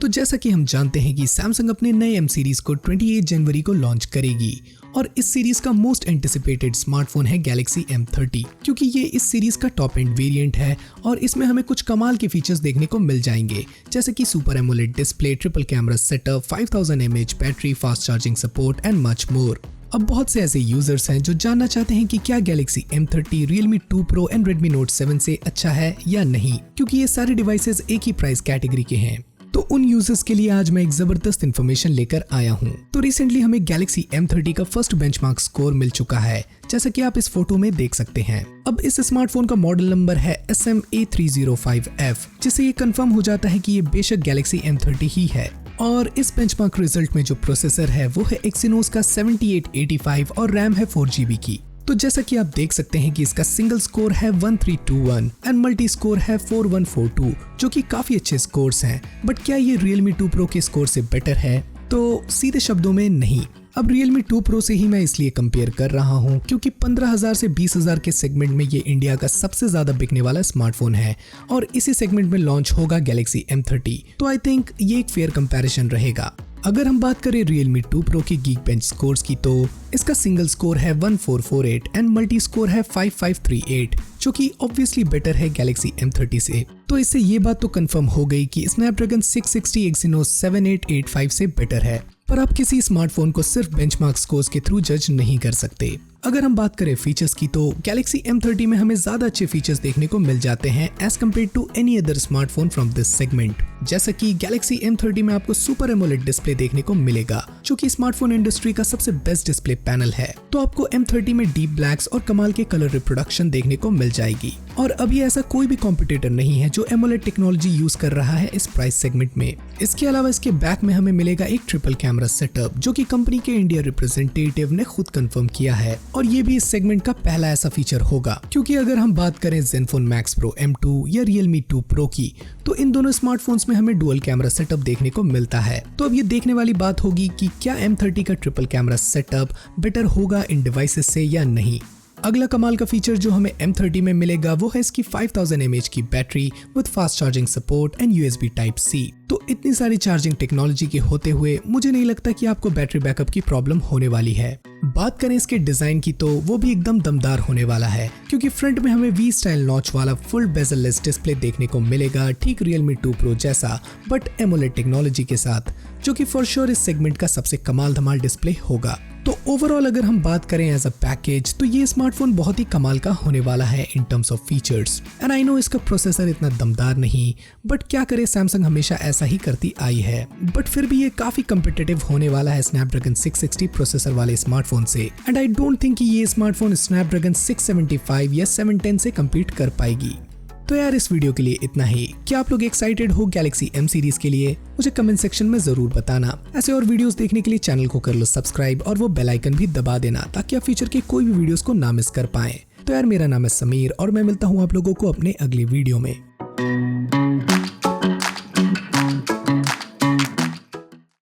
तो जैसा कि हम जानते हैं कि सैमसंग अपने नए M सीरीज को 28 जनवरी को लॉन्च करेगी और इस सीरीज का मोस्ट एंटिसिपेटेड स्मार्टफोन है गैलेक्सी M30 क्योंकि ये इस सीरीज का टॉप एंड वेरिएंट है और इसमें हमें कुछ कमाल के फीचर्स देखने को मिल जाएंगे, जैसे कि super AMOLED display, triple camera setup, 5000 mAh battery, fast charging support and much more. अब बहुत से ऐसे यूजर्स हैं जो जानना चाहते हैं कि क्या Galaxy M30 Realme 2 Pro and Redmi Note 7 से अच्छा है या नहीं, क्योंकि ये सारे डिवाइसेस एक ही प्राइस कैटेगरी के हैं। तो उन यूजर्स के लिए आज मैं एक जबरदस्त इन्फॉर्मेशन लेकर आया हूँ। तो रिसेंटली हमें गैलेक्सी M30 का फर्स्ट बेंचमार्क स्कोर मिल चुका है, जैसा कि आप इस फोटो में देख सकते हैं। अब इस स्मार्टफोन का मॉडल नंबर है SMA305F, जिससे ये कंफर्म हो जाता है कि ये बेशक गैलेक्सी M30 ही है। और इस बेंचमार्क रिजल्ट में जो प्रोसेसर है वो है एक्सिनोस का 7885 और रैम है 4GB की। तो जैसा कि आप देख सकते हैं कि इसका सिंगल स्कोर है 1321 एंड मल्टी स्कोर है 4142, जो कि काफी अच्छे स्कोर्स हैं। बट क्या ये Realme 2 Pro के स्कोर से बेटर है? तो सीधे शब्दों में नहीं। अब Realme 2 Pro से ही मैं इसलिए कंपेयर कर रहा हूँ क्योंकि 15,000 से 20,000 के सेगमेंट में ये इंडिया का सबसे ज्यादा बिकने वाला स्मार्टफोन है और इसी सेगमेंट में लॉन्च होगा गैलेक्सी M30। तो आई थिंक ये एक फेयर कंपैरिजन रहेगा। अगर हम बात करें Realme 2 Pro की Geekbench स्कोर्स की, तो इसका सिंगल स्कोर है 1448 एंड मल्टी स्कोर है 5538, जो कि ऑब्वियसली बेटर है गैलेक्सी M30 से। तो इससे ये बात तो कंफर्म हो गई कि स्नैपड्रैगन 660 एक्सिनोस 7885 से बेटर है। पर आप किसी स्मार्टफोन को सिर्फ बेंचमार्क स्कोर्स के थ्रू जज नहीं कर सकते। अगर हम बात करें फीचर्स की, तो गैलेक्सी M30 में हमें ज्यादा अच्छे फीचर्स देखने को मिल जाते हैं as compare to any other smartphone from this segment. जैसा कि गैलेक्सी M30 में आपको सुपर एमोलेड डिस्प्ले देखने को मिलेगा, जो कि स्मार्टफोन इंडस्ट्री का सबसे बेस्ट डिस्प्ले पैनल है। तो आपको M30 में डीप ब्लैक्स और कमाल के कलर रिप्रोडक्शन देखने को मिल जाएगी और अभी ऐसा कोई भी कॉम्पिटिटर नहीं है जो एमोलेड टेक्नोलॉजी यूज कर रहा है इस प्राइस सेगमेंट में। इसके अलावा इसके बैक में हमें मिलेगा एक ट्रिपल कैमरा सेटअप, जो कि कंपनी के इंडिया रिप्रेजेंटेटिव ने खुद कंफर्म किया है और ये भी इस सेगमेंट का पहला ऐसा फीचर होगा। क्योंकि अगर हम बात करें Zenfone Max Pro M2 या Realme 2 Pro की, तो इन दोनों स्मार्टफोन्स में हमें डुअल कैमरा सेटअप देखने को मिलता है। तो अब ये देखने वाली बात होगी कि क्या M30 का ट्रिपल कैमरा सेटअप बेटर होगा इन डिवाइसेस से या नहीं। अगला कमाल का फीचर जो हमें M30 में मिलेगा वो है इसकी 5000 mAh की battery with fast charging support and USB Type-C। तो इतनी सारी चार्जिंग टेक्नोलॉजी के होते हुए मुझे नहीं लगता कि आपको बैटरी बैकअप की प्रॉब्लम होने वाली है। बात करें इसके डिजाइन की, तो वो भी एकदम दमदार होने वाला है, क्योंकि फ्रंट में हमें V स्टाइल नॉच वाला फुल बेजल लेस डिस्प्ले देखने को मिलेगा, ठीक Realme 2 Pro जैसा, बट एमोलेड टेक्नोलॉजी के साथ, जो कि फॉर श्योर इस सेगमेंट का सबसे कमाल धमाल डिस्प्ले होगा। तो ओवरऑल अगर हम बात करें एज अ पैकेज, तो ये स्मार्टफोन बहुत ही कमाल का होने वाला है in terms of features. And I know इसका प्रोसेसर इतना दमदार नहीं, बट क्या करे, सैमसंग हमेशा ऐसा ही करती आई है। बट फिर भी ये काफी कम्पिटिटिव होने वाला है स्नैपड्रैगन 660 प्रोसेसर वाले स्मार्टफोन से। एंड आई डोंट थिंक कि ये स्मार्टफोन स्नैपड्रैगन 675 या 710 से कम्पीट कर पाएगी। तो यार इस वीडियो के लिए इतना ही। क्या आप लोग एक्साइटेड हो गैलेक्सी M सीरीज के लिए? मुझे कमेंट सेक्शन में जरूर बताना। ऐसे और वीडियोस देखने के लिए चैनल को कर लो सब्सक्राइब और वो बेल आइकन भी दबा देना, ताकि आप फ्यूचर के कोई भी वीडियोस को ना मिस कर पाएं। तो यार मेरा नाम है समीर और मैं मिलता हूँ आप लोगों को अपने अगले वीडियो में।